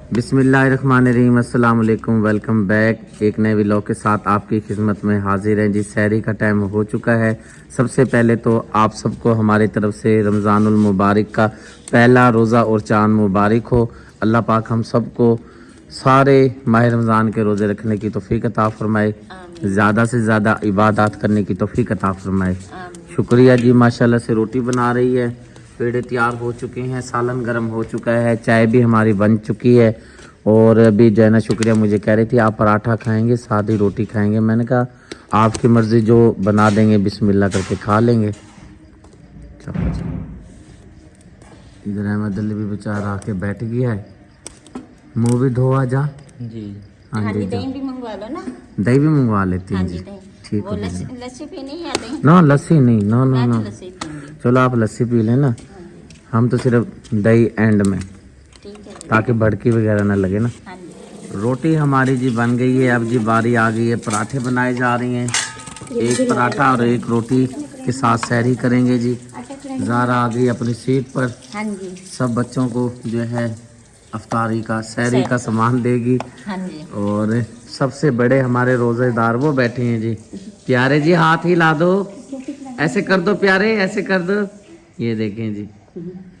बिस्मिल्लाहिर्रहमानिर्रहीम। अस्सलाम वालेकुम, वेलकम बैक। एक नए व्लॉग के साथ आपकी खिदमत में हाजिर हैं जी। सहरी का टाइम हो चुका है। सबसे पहले तो आप सबको हमारी तरफ से रमज़ानुल मुबारक का पहला रोज़ा और चांद मुबारक हो। अल्लाह पाक हम सबको सारे माह रमज़ान के रोज़े रखने की तौफीक अता फरमाए, ज़्यादा से ज़्यादा इबादत करने की तौफीक अता फरमाए। शुक्रिया जी। माशाल्लाह से रोटी बना रही है, पेड़े तैयार हो चुके हैं, सालन गर्म हो चुका है, चाय भी हमारी बन चुकी है। और अभी जो है ना शुक्रिया मुझे कह रही थी आप पराठा खाएंगे साथ ही रोटी खाएंगे। मैंने कहा आपकी मर्ज़ी, जो बना देंगे बिस्मिल्लाह करके खा लेंगे। इधर अहमद अली भी बेचारा आके बैठ गया है। मुँह भी धोआ जा जी। हाँ जी, दही भी मंगवा लो ना। दही भी मंगवा लेती हैं जी। ठीक वो है। लस्सी पीनी है दही? ना लस्सी नहीं, ना ना ना, लस्सी पीऊंगी। चलो आप लस्सी पी लेना, हम तो सिर्फ दही एंड में, ठीक है। ताकि भड़की वगैरह ना लगे ना। हाँ जी। रोटी हमारी जी बन गई है। अब जी बारी आ गई है, पराठे बनाए जा रही हैं। एक पराठा और एक रोटी के साथ सहरी करेंगे जी। ज़ारा आ गई अपनी सीट पर, हाँ जी। सब बच्चों को जो है अफ्तारी का सहरी का सामान देगी। हाँ जी। और सबसे बड़े हमारे रोज़ेदार वो बैठे हैं जी। प्यारे जी हाथ हिला दो, ऐसे कर दो प्यारे, ऐसे कर दो। ये देखें जी,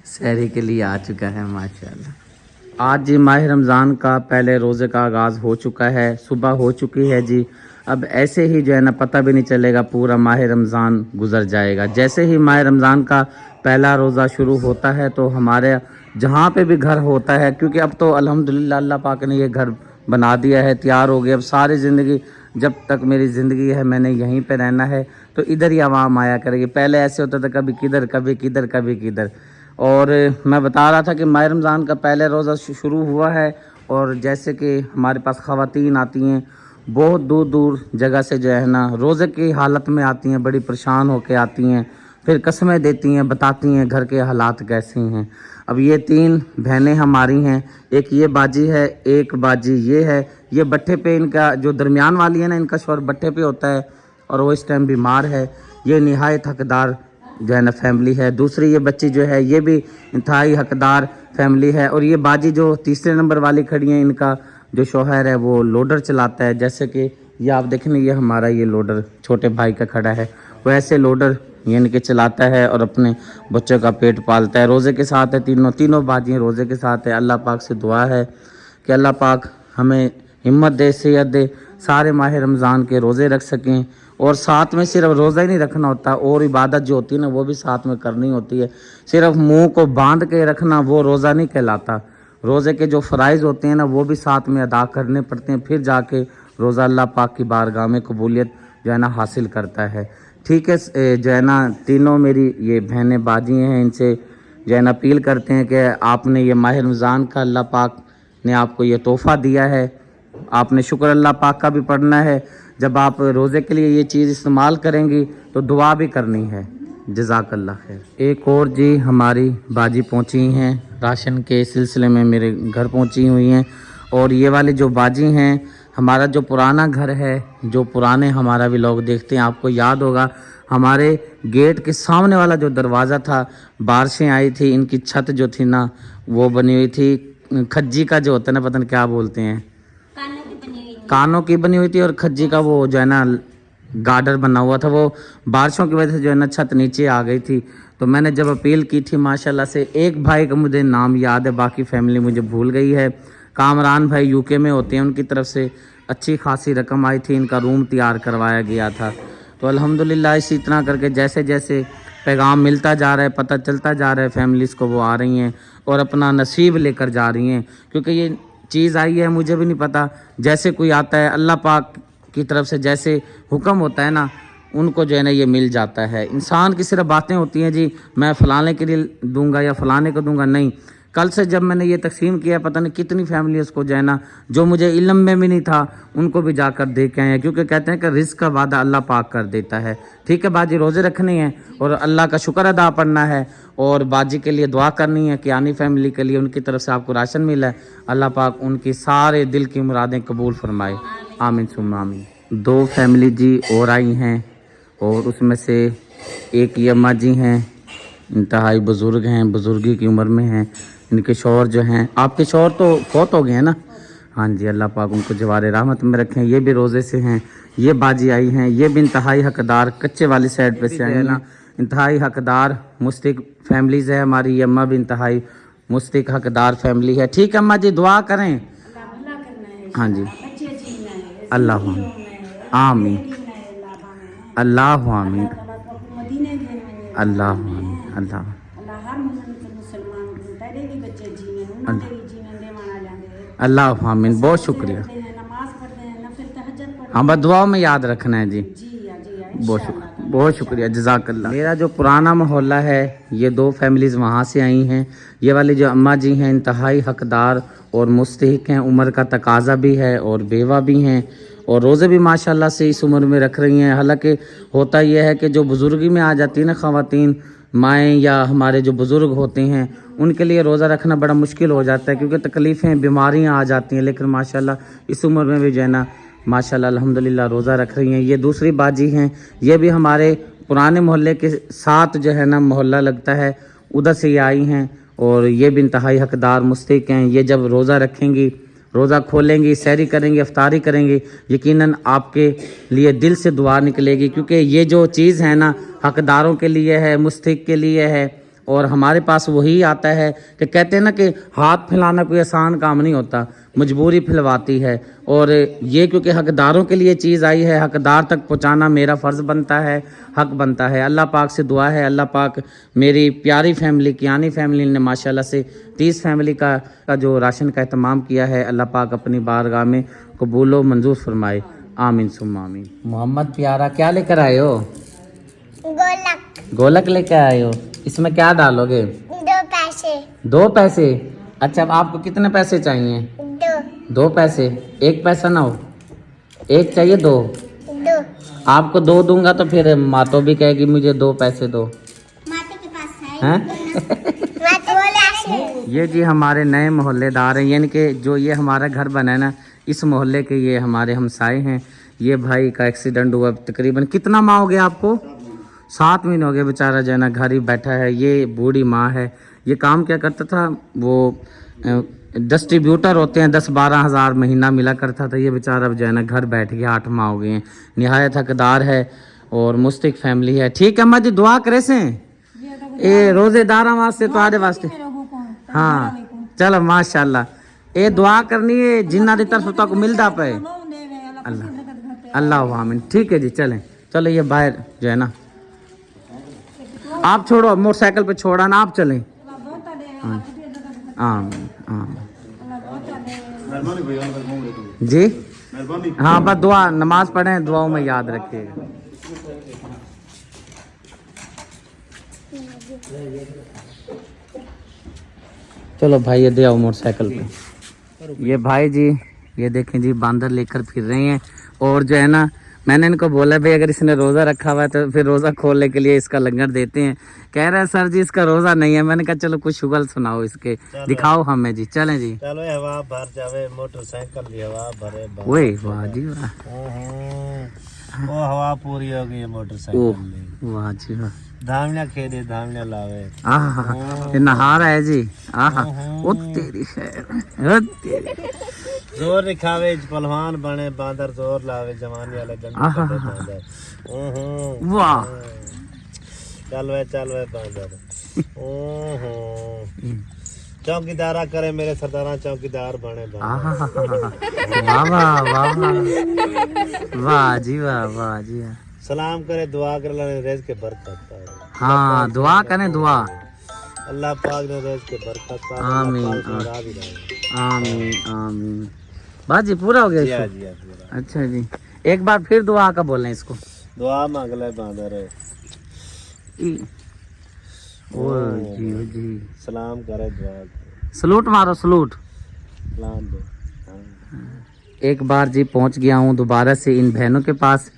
सहरी के लिए आ चुका है माशाल्लाह। आज जी माह रमज़ान का पहले रोज़े का आगाज़ हो चुका है, सुबह हो चुकी है जी। अब ऐसे ही जो है ना पता भी नहीं चलेगा, पूरा माह रमज़ान गुजर जाएगा। जैसे ही माह रमज़ान का पहला रोज़ा शुरू होता है तो हमारे जहाँ पे भी घर होता है, क्योंकि अब तो अल्हम्दुलिल्लाह अल्लाह पाक ने ये घर बना दिया है, तैयार हो गया। अब सारी ज़िंदगी, जब तक मेरी ज़िंदगी है मैंने यहीं पे रहना है, तो इधर ही आवाम आया करेगी। पहले ऐसे होता था कभी किधर कभी किधर कभी किधर। और मैं बता रहा था कि माह रमज़ान का पहले रोज़ा शुरू हुआ है, और जैसे कि हमारे पास ख़वातीन आती हैं बहुत दूर दूर जगह से, जो है ना रोज़े की हालत में आती हैं, बड़ी परेशान होके आती हैं, फिर कसमें देती हैं, बताती हैं घर के हालात कैसे हैं। अब ये तीन बहनें हमारी हैं, एक ये बाजी है, एक बाजी ये है। ये बट्ठे पे, इनका जो दरमियान वाली है ना, इनका शौहर बट्ठे पे होता है और वो इस टाइम बीमार है। ये निहायत हकदार जो है ना फैमिली है। दूसरी ये बच्ची जो है ये भी इंतहाई हकदार फैमिली है। और ये बाजी जो तीसरे नंबर वाली खड़ी हैं, इनका जो शौहर है वो लोडर चलाता है। जैसे कि ये आप देखें, ये हमारा ये लोडर छोटे भाई का खड़ा है, वो ऐसे लोडर यानी कि चलाता है और अपने बच्चों का पेट पालता है। रोज़े के साथ है, तीनों बाजियाँ रोज़े के साथ है। अल्लाह पाक से दुआ है कि अल्लाह पाक हमें हिम्मत दे, सेहत दे, सारे माह रमज़ान के रोज़े रख सकें। और साथ में सिर्फ रोज़ा ही नहीं रखना होता, और इबादत जो होती है ना वो भी साथ में करनी होती है। सिर्फ मुंह को बांध के रखना वो रोज़ा नहीं कहलाता। रोज़े के जो फ़राइज़ होते हैं ना वो भी साथ में अदा करने पड़ते हैं, फिर जाके रोज़ा अल्लाह पाक की बारगाह में कबूलियत जो है ना हासिल करता है। ठीक है, जो है ना तीनों मेरी ये बहनें बाजी हैं, इनसे जो है ना अपील करते हैं कि आपने ये माह रमज़ान का अल्लाह पाक ने आपको ये तोहफ़ा दिया है, आपने शुक्र अल्लाह पाक का भी पढ़ना है। जब आप रोज़े के लिए ये चीज़ इस्तेमाल करेंगी तो दुआ भी करनी है। जज़ाकल्लाह खैर। एक और जी हमारी बाजी पहुंची हैं, राशन के सिलसिले में मेरे घर पहुंची हुई हैं। और ये वाली जो बाजी हैं, हमारा जो पुराना घर है, जो पुराने हमारा भी लोग देखते हैं, आपको याद होगा हमारे गेट के सामने वाला जो दरवाज़ा था, बारिशें आई थी, इनकी छत जो थी ना वो बनी हुई थी खज्जी का, जो होता है ना पता नहीं क्या बोलते हैं, कानों की बनी हुई थी। और खज्जी का वो जो है ना गार्डर बना हुआ था, वो बारिशों की वजह से जो है ना छत नीचे आ गई थी। तो मैंने जब अपील की थी, माशाल्लाह से एक भाई का मुझे नाम याद है, बाकी फैमिली मुझे भूल गई है। कामरान भाई यूके में होते हैं, उनकी तरफ से अच्छी खासी रकम आई थी, इनका रूम तैयार करवाया गया था। तो अल्हम्दुलिल्लाह इसी तरह करके जैसे जैसे पैगाम मिलता जा रहा है, पता चलता जा रहा है, फैमिलीज़ को वो आ रही हैं और अपना नसीब लेकर जा रही हैं। क्योंकि ये चीज़ आई है, मुझे भी नहीं पता, जैसे कोई आता है अल्लाह पाक की तरफ से जैसे हुक्म होता है ना, उनको जो है ना ये मिल जाता है। इंसान की सिर्फ बातें होती हैं जी, मैं फ़लाने के लिए दूंगा या फ़लाने को दूंगा, नहीं। कल से जब मैंने ये तकसीम किया, पता नहीं कितनी फैमिलीज़ को जो है ना, जो मुझे इल्म में भी नहीं था, उनको भी जाकर दे के आए हैं। क्योंकि कहते हैं कि रिज़्क़ का वादा अल्लाह पाक कर देता है। ठीक है बाजी, रोज़े रखने हैं और अल्लाह का शुक्र अदा पढ़ना है, और बाजी के लिए दुआ करनी है कि आनी फैमिली के लिए उनकी तरफ से आपको राशन मिला है। अल्लाह पाक उनकी सारे दिल की मुरादें कबूल फरमाए, आमीन सुम्मा आमीन। दो फैमिली जी और आई हैं, और उसमें से एक ये अम्मा जी हैं, इंतहाई बुज़ुर्ग हैं, बुज़ुर्गी की उम्र में हैं, इनके शौहर जो हैं, आपके शौहर तो फौत हो गए हैं ना? हाँ जी, अल्लाह पाक उनको जवार रहमत में रखें। ये भी रोज़े से हैं। ये बाजी आई हैं, ये भी इंतहाई हकदार कच्चे वाली साइड पे से आई ना, इंतहाई हकदार मुस्तहिक फैमिलीज़ है हमारी। ये अम्मा भी इंतहाई मुस्तहिक हकदार फैमिली है। ठीक है अम्मा जी, दुआ करें। हाँ जी, अल्लाह आमीन, अल्लाह आमीन, अल्लाह आमीन, अल्लाह अल्लाह आमीन। बहुत शुक्रिया। हाँ बस दुआओं में याद रखना है जी। बहुत शुक्रिया, जज़ाकल्लाह। मेरा जो पुराना मोहल्ला है, ये 2 फैमिलीज़ वहाँ से आई हैं। ये वाली जो अम्मा जी हैं इंतहाई हकदार और मुस्तहिक हैं, उम्र का तकाजा भी है और बेवा भी हैं और रोज़े भी माशाल्लाह से इस उम्र में रख रही हैं। हालांकि होता यह है कि जो बुज़ुर्गी में आ जाती है ना ख़वातीन, माएँ या हमारे जो बुज़ुर्ग होते हैं, उनके लिए रोज़ा रखना बड़ा मुश्किल हो जाता है क्योंकि तकलीफ़ें बीमारियाँ आ जाती हैं। लेकिन माशाल्लाह इस उम्र में भी जो है ना माशाल्लाह अल्हम्दुलिल्लाह रोज़ा रख रही हैं। ये दूसरी बाजी हैं, ये भी हमारे पुराने मोहल्ले के साथ जो है ना मोहल्ला लगता है, उधर से ये आई हैं और ये भी इंतहाई हकदार मुस्तहिक हैं। ये जब रोज़ा रखेंगी, रोज़ा खोलेंगी, सहरी करेंगी, इफ्तारी करेंगी, यकीनन आपके लिए दिल से दुआ निकलेगी क्योंकि ये जो चीज़ है ना हकदारों के लिए है, मुस्तहिक के लिए है और हमारे पास वही आता है कि कहते हैं ना कि हाथ फैलाना कोई आसान काम नहीं होता, मजबूरी फैलवाती है। और ये क्योंकि हकदारों के लिए चीज़ आई है, हकदार तक पहुंचाना मेरा फ़र्ज़ बनता है, हक बनता है। अल्लाह पाक से दुआ है, अल्लाह पाक मेरी प्यारी फैमिली कियानी फैमिली ने माशाल्लाह से 30 फैमिली का जो राशन का एहतमाम किया है, अल्लाह पाक अपनी बारगाह में कबूल व मंजूर फरमाए। आमीन सुम्मा आमीन। मोहम्मद प्यारा क्या लेकर आए हो? गोलक लेकर आए हो। इसमें क्या डालोगे? 2 पैसे। 2 पैसे? अच्छा, अब आपको कितने पैसे चाहिए? 2 पैसे। 1 पैसा ना हो, 1 चाहिए? 2? आपको 2 दूंगा तो फिर माँ तो भी कहेगी मुझे 2 पैसे दो। माते के पास है हैं? ये जी हमारे नए मोहल्लेदार हैं, यानी कि जो ये हमारा घर बना है ना, इस मोहल्ले के ये हमारे हमसाए हैं। ये भाई का एक्सीडेंट हुआ तकरीबन कितना माह हो गया आपको? 7 महीने हो गए बेचारा जो है ना घर ही बैठा है। ये बूढ़ी माँ है। ये काम क्या करता था, वो डिस्ट्रीब्यूटर होते हैं, 10-12 हज़ार महीना मिला करता था। ये बेचारा जो है ना घर बैठ गया, 8 माह हो गए हैं। निहायत हकदार है और मुस्तहिक फैमिली है। ठीक है अम्मा जी, दुआ करे से ए रोजेदारा वास्ते तुम्हारे वास्ते। हाँ चलो माशाल्लाह, ये दुआ करनी है जिन्ना की तरफ तक मिलता पे। अल्लाह अल्लाह आमीन। ठीक है जी, चलें। चलो ये बाहर जो है ना, आप छोड़ो, मोटरसाइकिल पे छोड़ा ना, आप चलें। आमीन आमीन जी। हाँ बस दुआ, नमाज पढ़ें, दुआओं में याद रखिएगा। चलो भाई ये दे आओ मोटरसाइकिल पे। ये भाई जी ये देखें जी बांदर लेकर फिर रहे हैं और जो है ना मैंने इनको बोला भाई अगर इसने रोज़ा रखा हुआ है तो फिर रोज़ा खोलने के लिए इसका लंगर देते हैं। कह रहे हैं सर जी इसका रोज़ा नहीं है। मैंने कहा चलो कुछ शुगल सुनाओ इसके, दिखाओ हमें जी। चलें जी। चलो हवा भर जावे मोटरसाइकिल की हवा भरे। वही वाह जी वाह, वो हवा पूरी हो गई मोटरसाइकिल। वाह जी वाह। धामिया खेदे धामिया लावे। आहा ये नहा रहा है जी। आहा ओ तेरी खैर, ओ तेरी जोर दिखावे पहलवान बने, बांदर जोर लावे, जवानी वाले बांदर। वाह चल वे बांदर। चौकीदारा करे मेरे सरदारा, चौकीदार बने। वाह वाह वाह वाह जी वाह, वाह जी वाह। सलाम करे, दुआ करे, रेज के बरकत। हाँ दुआ करें, दुआ। अल्लाह पाक ने रेज के बरकत। आमीन आमीन आमीन। बस जी पूरा हो गया जी। अच्छा जी, एक बार फिर दुआ का बोलें इसको। दुआ मांग ले बांदर। ओ जी ओ जी, सलाम करे, दुआ सलूट मारो, सलूट। सलाम दो। एक बार जी पहुंच गया हूँ दोबारा से इन बहनों के पास।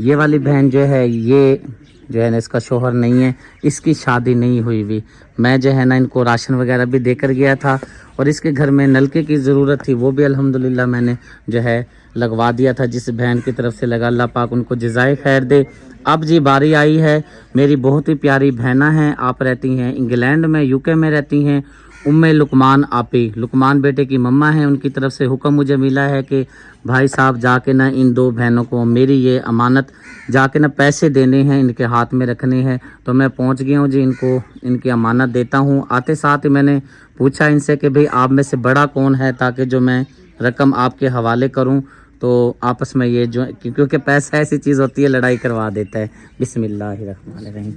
ये वाली बहन जो है, ये जो है ना इसका शोहर नहीं है, इसकी शादी नहीं हुई हुई। मैं जो है ना इनको राशन वगैरह भी देकर गया था और इसके घर में नलके की ज़रूरत थी, वो भी अल्हम्दुलिल्लाह मैंने जो है लगवा दिया था जिस बहन की तरफ से लगा। अल्लाह पाक उनको जज़ाए खैर दे। अब जी बारी आई है, मेरी बहुत ही प्यारी बहना हैं, आप रहती हैं इंग्लैंड में, यूके में रहती हैं उम्मे लुकमान आपी, लुकमान बेटे की मम्मा है, उनकी तरफ से हुक्म मुझे मिला है कि भाई साहब जाके ना इन 2 बहनों को मेरी ये अमानत जाके ना पैसे देने हैं, इनके हाथ में रखने हैं। तो मैं पहुंच गया हूँ जी, इनको इनकी अमानत देता हूँ। आते साथ ही मैंने पूछा इनसे कि भाई आप में से बड़ा कौन है, ताकि जो मैं रकम आपके हवाले करूं। तो आपस में ये जो, क्योंकि पैसा ऐसी चीज़ होती है लड़ाई करवा देता है। बिस्मिल्लाहिर्रहमानिर्रहीम।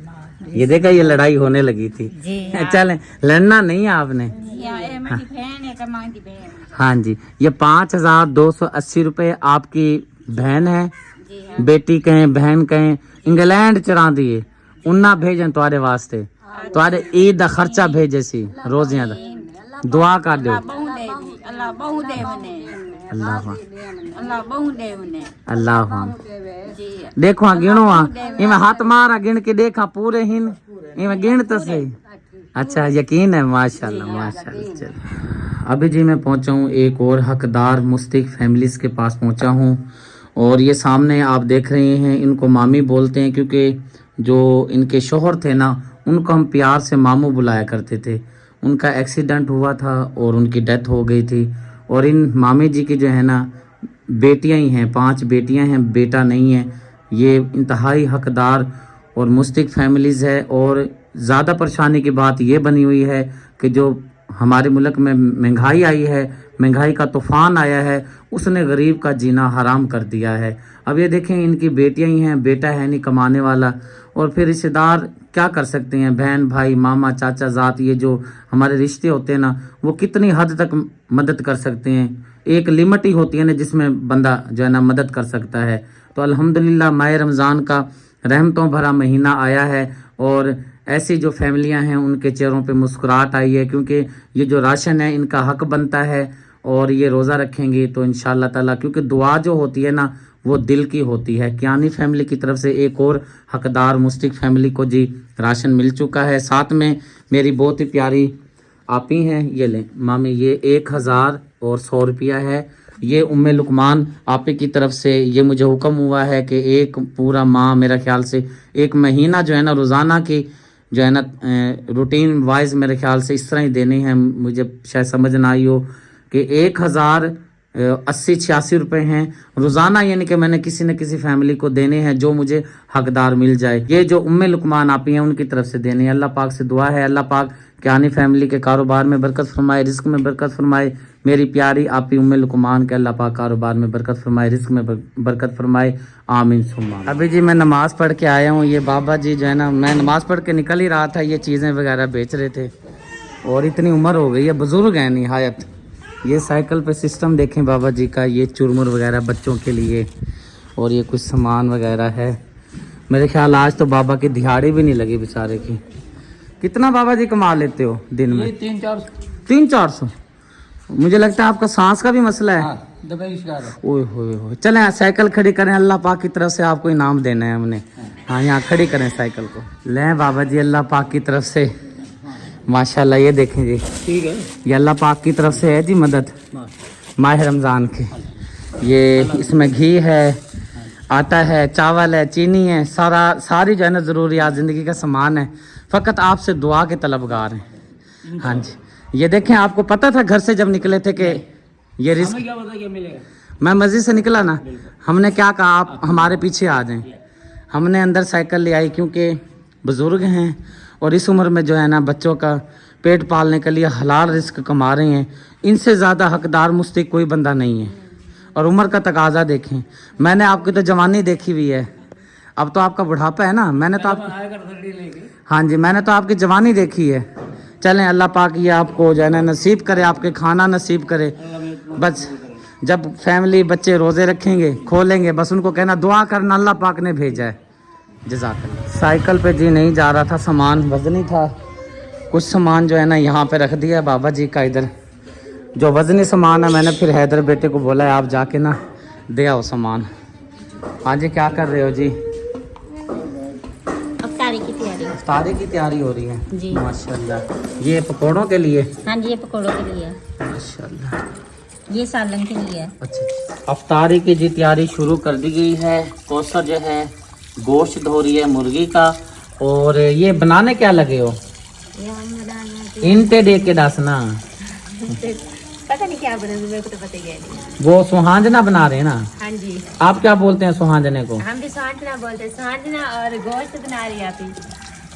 ये देखा, ये लड़ाई होने लगी थी। चलें, लड़ना नहीं है आपने। हाँ जी, ये 5280 रुपये आपकी बहन है, बेटी कहें बहन कहें, इंग्लैंड चरा दिए उन्ना भेजन तुम्हारे वास्ते, तुम्हारे ईद का खर्चा भेजे सी रोजियां दा। दुआ कर दो। अल्लाह देखो गिनो इवें हाथ मारा गिन के देखा पूरे हिन इवें गिन तो सही। अच्छा यकीन है, माशाल्लाह माशाल्लाह। चलो अभी जी मैं पहुंचा हूँ एक और हकदार मुस्तहिक फैमिलीज के पास पहुंचा हूँ, और ये सामने आप देख रहे हैं, इनको मामी बोलते हैं क्योंकि जो इनके शोहर थे ना, उनको हम प्यार से मामू बुलाया करते थे। उनका एक्सीडेंट हुआ था और उनकी डेथ हो गई थी। और इन मामी जी की जो है ना बेटियां ही हैं, 5 बेटियां हैं, बेटा नहीं है। ये इंतहाई हकदार और मुस्तहिक फैमिलीज़ है। और ज़्यादा परेशानी की बात ये बनी हुई है कि जो हमारे मुल्क में महंगाई आई है, महंगाई का तूफ़ान आया है, उसने गरीब का जीना हराम कर दिया है। अब ये देखें, इनकी बेटियां ही हैं, बेटा है नहीं कमाने वाला। और फिर रिश्तेदार क्या कर सकते हैं, बहन भाई मामा चाचा ज़ात, ये जो हमारे रिश्ते होते हैं ना, वो कितनी हद तक मदद कर सकते हैं। एक लिमिट ही होती है ना जिसमें बंदा जो है ना मदद कर सकता है। तो अल्हम्दुलिल्लाह माह रमज़ान का रहमतों भरा महीना आया है, और ऐसी जो फैमिलियां हैं उनके चेहरों पे मुस्कुराहट आई है, क्योंकि ये जो राशन है इनका हक बनता है। और ये रोज़ा रखेंगे तो इंशाअल्लाह ताला, क्योंकि दुआ जो होती है ना वो दिल की होती है। कियानी फैमिली की तरफ से एक और हकदार मुस्तहिक फैमिली को जी राशन मिल चुका है। साथ में मेरी बहुत ही प्यारी आपी हैं, ये लें मामी, ये 1000 रुपया है। ये उम्मे लुकमान आपी की तरफ से ये मुझे हुक्म हुआ है कि एक पूरा माह, मेरा ख्याल से 1 महीना जो है ना रोज़ाना की जो है ना रूटीन वाइज मेरे ख्याल से इस तरह ही देने हैं। मुझे शायद समझ ना आई हो कि 1080-86 रुपये हैं रोज़ाना, यानी कि मैंने किसी न किसी फैमिली को देने हैं जो मुझे हकदार मिल जाए। ये जो उम्मे लुकमान आपी हैं उनकी तरफ से देने हैं। अल्लाह पाक से दुआ है, अल्लाह पाक कियानी फैमिली के कारोबार में बरकत फरमाए, रिस्क में बरकत फरमाए। मेरी प्यारी आपी उम्मे लुकमान के अल्लाह पाक कारोबार में बरकत फरमाए, रिस्क में बरकत फरमाए, आमीन सुम्मा। अभी जी मैं नमाज़ पढ़ के आया हूँ। ये बाबा जी जो है ना, मैं नमाज़ पढ़ के निकल ही रहा था, ये चीज़ें वगैरह बेच रहे थे। और इतनी उम्र हो गई है, बुज़ुर्ग हैं निहायत। ये साइकिल पे सिस्टम देखें बाबा जी का, ये चुरमुर वगैरह बच्चों के लिए, और ये कुछ सामान वगैरह है। मेरे ख्याल आज तो बाबा की दिहाड़ी भी नहीं लगी बेचारे की। कितना बाबा जी कमा लेते हो दिन में? 300-400। मुझे लगता है आपका सांस का भी मसला है। ओए होए, चलें साइकिल खड़ी करें, अल्लाह पाक की तरफ से आपको इनाम देना है हमने। हाँ यहाँ खड़ी करें साइकिल को। लें बाबा जी अल्लाह पाक की तरफ से माशाल्लाह, ये देखें जी, ठीक है, ये अल्लाह पाक की तरफ से है जी मदद माह रमज़ान की। ये इसमें घी है, आटा है, चावल है, चीनी है, सारी जो है ना ज़रूरियात ज़िंदगी का सामान है। फ़कत आपसे दुआ के तलबगार हैं। हाँ जी, ये देखें, आपको पता था घर से जब निकले थे कि ये रिस्क, क्या पता क्या मिलेगा? मैं मस्जिद से निकला ना, हमने क्या कहा, आप हमारे पीछे आ जाएं। हमने अंदर साइकिल ले आई, क्योंकि बुज़ुर्ग हैं और इस उम्र में जो है ना बच्चों का पेट पालने के लिए हलाल रिस्क कमा रहे हैं। इनसे ज़्यादा हकदार मुस्तहिक कोई बंदा नहीं है। और उम्र का तकाजा देखें, मैंने आपकी तो जवानी देखी हुई है, अब तो आपका बुढ़ापा है ना। मैंने तो हाँ जी, मैंने तो आपकी जवानी देखी है। चलें अल्लाह पाक ये आपको जो है ना नसीब करे, आपके खाना नसीब करे। बस जब फैमिली बच्चे रोज़े रखेंगे, खोलेंगे, बस उनको कहना दुआ करना अल्लाह पाक ने भेजा है। जज़ाकल्लाह। साइकिल पे जी नहीं जा रहा था, सामान वज़नी था, कुछ सामान जो है ना यहाँ पे रख दिया बाबा जी का। इधर जो वज़नी सामान है, मैंने फिर हैदर बेटे को बोला है आप जाके ना दे आओ सामान। हाँ जी, क्या कर रहे हो जी? इफ्तारी की तैयारी हो रही है जी। माशाल्लाह। ये पकौड़ों के लिए? हाँ जी, ये पकौड़ों के लिए, माशाल्लाह। ये सालन के लिए। अच्छा, इफ्तारी की जी तैयारी शुरू कर दी गई है। कौसर जो है गोश्त धो रही है मुर्गी का। और ये बनाने क्या लगे हो? ये हम बनाने इंटे देख के दसना। पता नहीं क्या बना, मेरे को तो पता ही नहीं। वो सुहांजना बना रहे हैं ना? हाँ जी, आप क्या बोलते हैं सुहांजने को? हम भी सांजना बोलते हैं, सांजना और गोश्त बना रही है आप ही,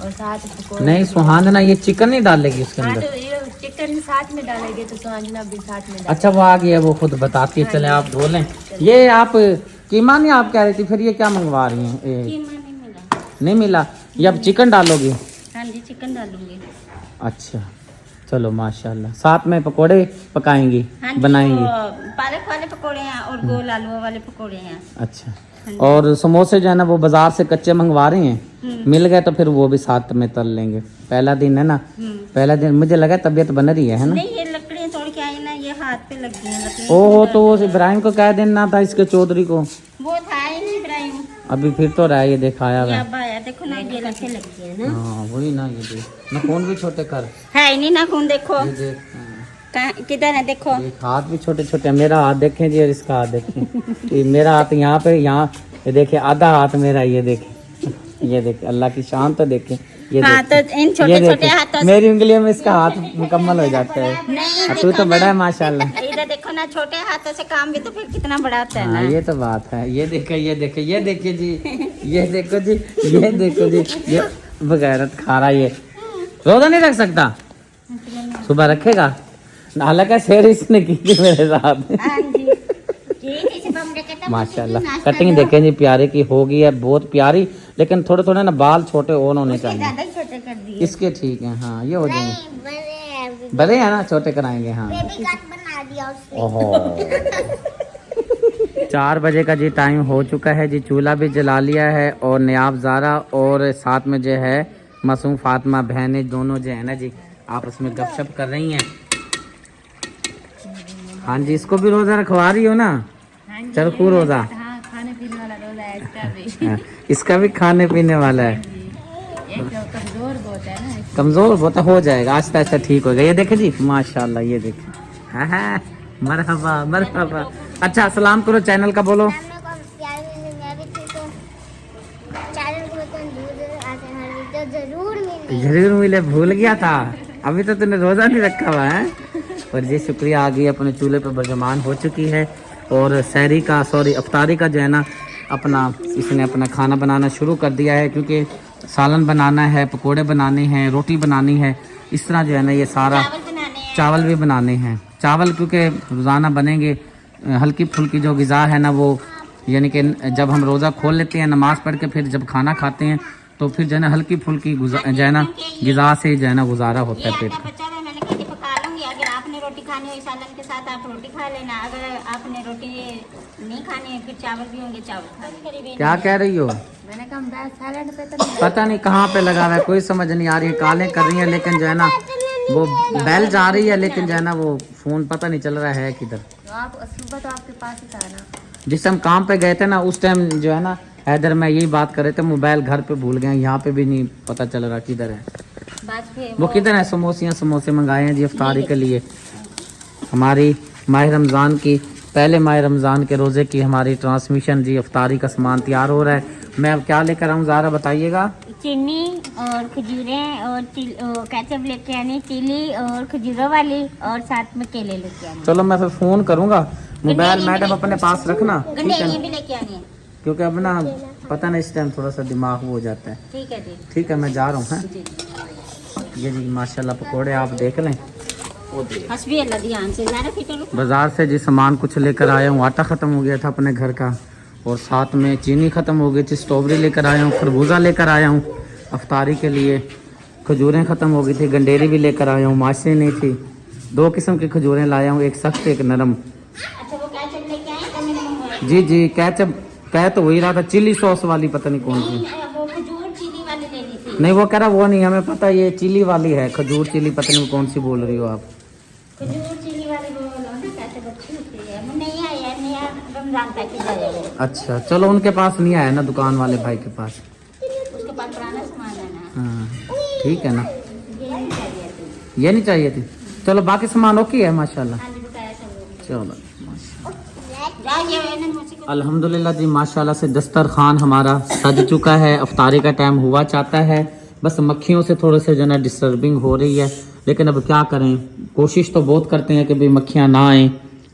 और साथ पकौड़े। नहीं सुहांजना ये चिकन नहीं डालेगी उसके हाँ अंदर? तो ये चिकन साथ में डालेंगे तो सांजना भी साथ में डालेंगे। अच्छा वो आ गया, वो खुद बताती है। चले आप धो लें। ये आप कीमा नहीं आप कह रही थी, फिर ये क्या मंगवा रही हैं? कीमा नहीं मिला। नहीं मिला? ये अब चिकन डालोगी? हाँ जी, चिकन डालूंगी। अच्छा चलो माशाल्लाह। साथ में पकोड़े पकाएंगी, हाँ जी, बनाएंगी? वो पालक वाले पकौड़े हैं और गोल आलू वाले पकौड़े हैं। अच्छा, और समोसे जो है ना वो बाजार से कच्चे मंगवा रही हैं? मिल गए तो फिर वो भी साथ में तल लेंगे। पहला दिन है ना, पहला दिन मुझे लगा तबीयत बन रही है ना? नहीं, ये लकड़ियाँ तोड़ के आई ना, ये हाथ पे लग गई हैं लकड़ियाँ। ओहो, तो वो इब्राहिम को कह देना था, इसके चौधरी को। वो था ही नहीं इब्राहिम, अभी फिर तो रहा, ये दिखाया ये हुआ। अब आया, देखो ना ये लखे लग गए हैं ना। हाँ वही ना, ये देख नाखून भी छोटे कर, है ही नहीं नाखून, देखो ये देख। हाँ, किधर है, देखो। देख हाथ भी छोटे छोटे। मेरा हाथ देखें जी और इसका हाथ देखें। ये मेरा हाथ यहाँ पे, यहाँ ये देखिए आधा हाथ मेरा, ये देखे, ये देखे अल्लाह की शान तो देखे। ये हाँ देखे, तो इन ये छोटे छोटे देखे, हाथों से मेरी उंगलियों में इसका हाथ मुकम्मल हो जाता है। नहीं, और तू तो बड़ा है माशाल्लाह। इधर देखो ना, छोटे हाथों से काम भी तो फिर कितना बड़ा होता है हाँ ना। ये तो बात है। ये देखे, ये देखे, ये देखिए जी, ये देखो जी, ये देखो जी, ये बगैरत खा रहा। ये रोजा नहीं रख सकता, सुबह रखेगा। हालांकि शेर इसने की थी मेरे साथ। हाँ जी, ठीक, इसे बम रखे तो माशाल्लाह नाश्ता कटिंग देखें जी प्यारे की हो गई है, बहुत प्यारी। लेकिन थोड़े थोड़े ना बाल छोटे और होने चाहिए। ज्यादा ही छोटे कर दिए। इसके ठीक है, हाँ ये हो जाएंगे। बड़े हैं, बड़े हैं ना, छोटे कराएंगे। हाँ बेबी कट बना दिया उसने। ओहो 4 बजे का जी टाइम हो चुका है जी। चूल्हा भी जला लिया है और नियाब ज़ारा और साथ में जो है मासूम फातिमा बहनें दोनों जो है ना जी आपस में गपशप कर रही हैं। हाँ जी, इसको भी रोज़ा रखवा रही हो ना? चरखू रोज़ा। हाँ, खाने पीने वाला रोजा है इसका भी। हाँ, इसका भी खाने पीने वाला है। एक तो कमजोर बहुत है ना। कमजोर बहुत हो जाएगा, आस्ता आस्ता ठीक होगा। ये देखे जी माशाल्लाह, ये देखे। हाँ हाँ, मरहबा मरहबा। अच्छा सलाम करो, चैनल का बोलो। जरूर मिले, भूल गया था, अभी तो तूने रोजा नहीं रखा हुआ है। और जी शुक्रिया, आ गई अपने चूल्हे पर बरजमान हो चुकी है और सहरी का अफ्तारी का जो है ना अपना इसने अपना खाना बनाना शुरू कर दिया है, क्योंकि सालन बनाना है, पकोड़े बनाने हैं, रोटी बनानी है, इस तरह जो है ना ये सारा चावल भी बनाने हैं। चावल क्योंकि रोज़ाना बनेंगे, हल्की फुल्की जो ग़िज़ा है ना वो, यानी कि जब हम रोज़ा खोल लेते हैं नमाज़ पढ़ के, फिर जब खाना खाते हैं तो फिर जो है ना हल्की फुल्की जो है ना ग़िज़ा से जो है ना गुजारा होता है पेट का। मैंने कहा पका लूंगी, अगर आपने रोटी खानी हो सालन के साथ आप रोटी खा लेना, अगर आपने रोटी नहीं खानी है फिर चावल भी होंगे, चावल खा लेंगे। क्या कह रही हो? मैंने कहा दाल सैलेड पे तो पता नहीं कहाँ पे लगा हुआ है, कोई समझ नहीं आ रही है। कालें कर रही हैं लेकिन जो है ना वो बैल जा रही है, लेकिन जो है ना वो फ़ोन पता नहीं चल रहा है किधर। तो आप सुबह तो आपके पास ही था ना। जिस हम काम पे गए थे ना उस टाइम जो है ना हैदर में यही बात कर रहे थे, मोबाइल घर पे भूल गए, यहाँ पे भी नहीं पता चल रहा किधर है। वो किधर है? समोसे मंगाए हैं जी इफ्तारी के लिए। हमारी माह रमज़ान की, पहले माह रमज़ान के रोज़े की हमारी ट्रांसमिशन जी, इफ्तारी का सामान तैयार हो रहा है। मैं अब क्या लेकर आऊँ ज़ारा बताइएगा? चीनी और खजूरें और केचप लेके आनी, चिली और खजूरों वाली, और साथ में केले लेके आने। चलो मैं फिर फ़ोन करूँगा। मोबाइल मैडम अपने पास रखना, ठीक गंडेरी है? भी लेके आनी है। क्योंकि अब ना पता नहीं इस टाइम थोड़ा सा दिमाग वो हो जाता है। ठीक है जी। ठीक है मैं जा रहा हूँ। हैं जी ये जी माशाल्लाह पकोड़े आप देख लें। हस्बी अल्लाह, ध्यान से ज़रा फिर बाज़ार से जी सामान कुछ लेकर आया हूँ। आटा ख़त्म हो गया था अपने घर का, और साथ में चीनी ख़त्म हो गई थी, स्ट्रॉबेरी लेकर आया हूँ, खरबूजा लेकर आया हूँ अफ्तारी के लिए, खजूरें ख़त्म हो गई थी, गंडेरी भी लेकर आया हूँ, माशे नहीं थी। 2 किस्म की खजूरें लाया हूँ, एक सख्त एक नरम। अच्छा वो केचप लेके आए तो मैंने मंगवाया। जी जी केचप कह तो वही रहा था, चिली सॉस वाली पता नहीं कौन सी। वो खजूर चीनी वाली लेनी थी। नहीं वो कह रहा वो नहीं, हमें पता ये चिली वाली है, खजूर चिली पता नहीं कौन सी बोल रही हो आप। खजूर चिली वाली वो लो ना, कैसे अच्छी होती है। वो नहीं आया, नया रमजान तक ही जाएगा वो। अच्छा चलो, उनके पास नहीं आया ना दुकान वाले भाई के पास। उसके पास पुराना सामान है ना। हाँ ठीक है ना, ये नहीं चाहिए थी। ये नहीं चाहिए थी। चलो बाकी सामान ओके है माशाल्लाह। हाँ जी बताया सब। चलो जाइए मुझे अल्हम्दुलिल्लाह जी, माशाल्लाह से दस्तरखान हमारा सज चुका है। अफ्तारी का टाइम हुआ चाहता है, बस मक्खियों से थोड़े से जो है डिस्टर्बिंग हो रही है, लेकिन अब क्या करें, कोशिश तो बहुत करते हैं कि भाई मक्खियाँ ना आएँ,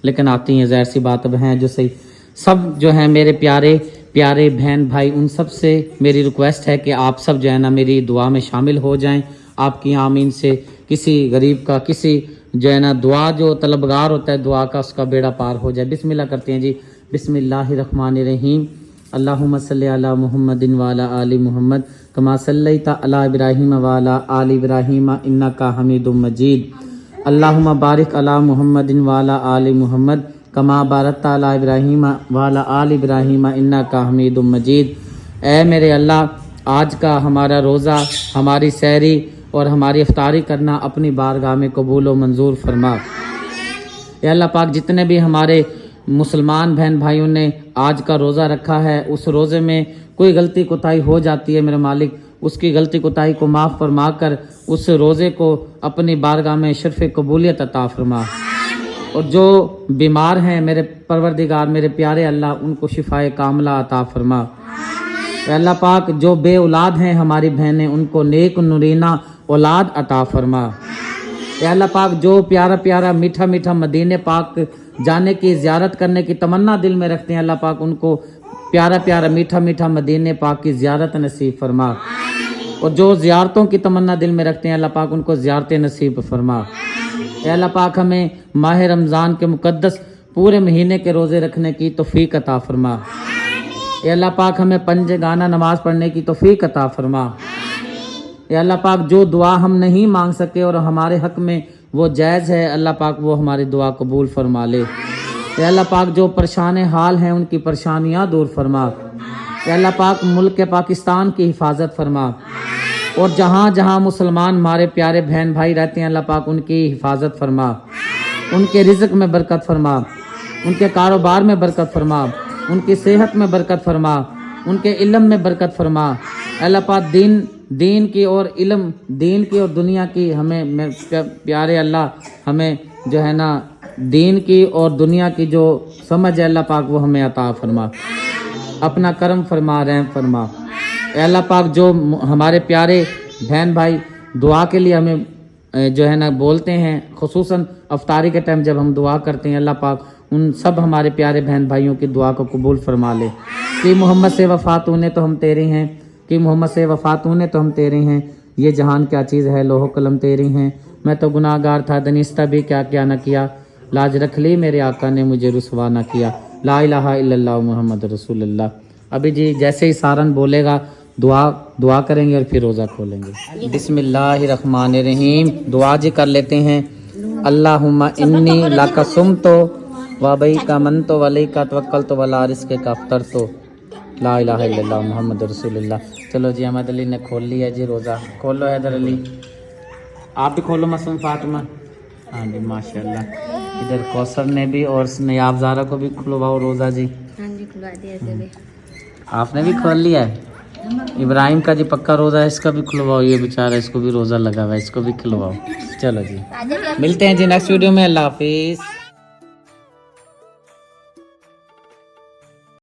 लेकिन आती हैं, ज़ाहिर सी बात। अब हैं जो सही सब जो हैं मेरे प्यारे प्यारे बहन भाई, उन सब से मेरी रिक्वेस्ट है कि आप सब जो है ना मेरी दुआ में शामिल हो जाएं। आपकी आमीन से किसी गरीब का, किसी जो है ना दुआ जो तलबगार होता है दुआ का, उसका बेड़ा पार हो जाए। बिस्मिल्लाह करते हैं जी। बिस्मिल्लाहिर्रहमानिर्रहीम। अल्लाहुम्मा सल्ली अला मुहम्मदिन व अला आलि मुहम्मद कमा सल्लैता अला इब्राहीम व अला आलि इब्राहीम इन्नका हमीदुम मजीद। अल्लाहुम्मा बारिक अला मुहम्मदिन व अला आलि मुहम्मद कमा बारकता अला इब्राहीम व अला आलि इब्राहीम इन्नका हमीदुम मजीद। ऐ मेरे अल्लाह, आज का हमारा रोज़ा, हमारी सहरी और हमारी इफ्तारी करना अपनी बारगाह में कबूल व मंजूर फरमा। या अल्लाह पाक, जितने भी हमारे मुसलमान बहन भाइयों ने आज का रोज़ा रखा है, उस रोज़े में कोई गलती कोताही हो जाती है मेरे मालिक, उसकी गलती कोताही को माफ़ फरमा कर उस रोज़े को अपनी बारगाह में शर्फ़ कबूलियत अता फरमा। और जो बीमार हैं मेरे परवरदिगार, मेरे प्यारे अल्लाह, उनको शिफाए कामला अता फरमा। अल्लाह पाक, जो बे औलाद हैं हमारी बहनें, उनको नेक नूरीना औलाद अता फरमा। अल्लाह पाक, जो प्यारा प्यारा मीठा मीठा मदीने पाक जाने की ज़ियारत करने की तमन्ना दिल में रखते हैं, अल्लाह पाक उनको प्यारा प्यारा मीठा मीठा मदीने पाक की ज़ियारत नसीब फरमा। और जो ज़ियारतों की तमन्ना दिल में रखते हैं, अल्लाह पाक उनको ज़ियारतें नसीब फरमा। अल्लाह पाक, हमें माह रमज़ान के मुक़द्दस पूरे महीने के रोज़े रखने की तौफ़ीक अता फरमा। अल्लाह पाक, हमें पंजगाना नमाज पढ़ने की तौफ़ीक अता फरमा। अल्लाह पाक, जो दुआ हम नहीं मांग सके और हमारे हक़ में वो जायज़ है, अल्लाह पाक वो हमारी दुआ कबूल फरमा ले। अल्लाह पाक, जो परेशान हाल हैं उनकी परेशानियाँ दूर फरमा। अल्लाह पाक, मुल्क पाकिस्तान की हिफाजत फरमा। और जहाँ जहाँ मुसलमान हमारे प्यारे बहन भाई रहते हैं, अल्लाह पाक उनकी हिफाजत फरमा, उनके रिज़्क़ में बरकत फरमा, उनके कारोबार में बरकत फरमा, उनकी सेहत में बरकत फरमा, उनके इल्म में बरकत फरमा। अल्लाह पाक, दीन की और इल्म, दीन की और दुनिया की, हमें प्यारे अल्लाह, हमें जो है ना दीन की और दुनिया की जो समझ है, अल्लाह पाक वो हमें अता फरमा। अपना करम फरमा, रहम फरमा। अल्लाह पाक, जो हमारे प्यारे बहन भाई दुआ के लिए हमें जो है ना बोलते हैं, खुसूसन अफ्तारी के टाइम जब हम दुआ करते हैं, अल्लाह पाक उन सब हमारे प्यारे बहन भाइयों की दुआ को कबूल फरमा ले। कि मोहम्मद से वफ़ात होने तो हम तेरे हैं, कि मोहम्मद से वफ़ात होने तो हम तेरे हैं, ये जहान क्या चीज़ है, लोहो कलम तेरी हैं, मैं तो गुनाहगार था दनिस्ता भी क्या क्या न किया, लाज रख ली मेरे आका ने मुझे रुसवा न किया, ला इलाहा इल्लल्लाह मुहम्मद रसूलुल्लाह। अभी जी जैसे ही सारन बोलेगा दुआ करेंगे और फिर रोज़ा खोलेंगे। बिस्मिल्लाहिर्रहमानिर्रहीम। दुआ जी कर लेते हैं। अल्लाहुम्मा इन्नी लका सुमतो व बैका मनतो व अलैका तवक्कलतो व ला रिज़्क़ का अफ्तरतो, ला इलाहा इल्लल्लाह मुहम्मद रसूलुल्लाह। चलो जी, अहमद अली ने खोल लिया जी रोज़ा। खोलो हैदर अली, आप भी खोलो मासूम फातिमा। हाँ जी, माशाल्लाह। इधर कौसर ने भी और नयाब ज़ारा को भी खुलवाओ रोज़ा जी। हाँ जी, खुलवा दिया। आपने भी खोल लिया है। इब्राहिम का जी पक्का रोज़ा है, इसका भी खुलवाओ, ये बेचारा इसको भी रोज़ा लगा हुआ है, इसको भी खिलवाओ। चलो जी, मिलते हैं जी नेक्स्ट वीडियो में। अल्लाह हाफिज़।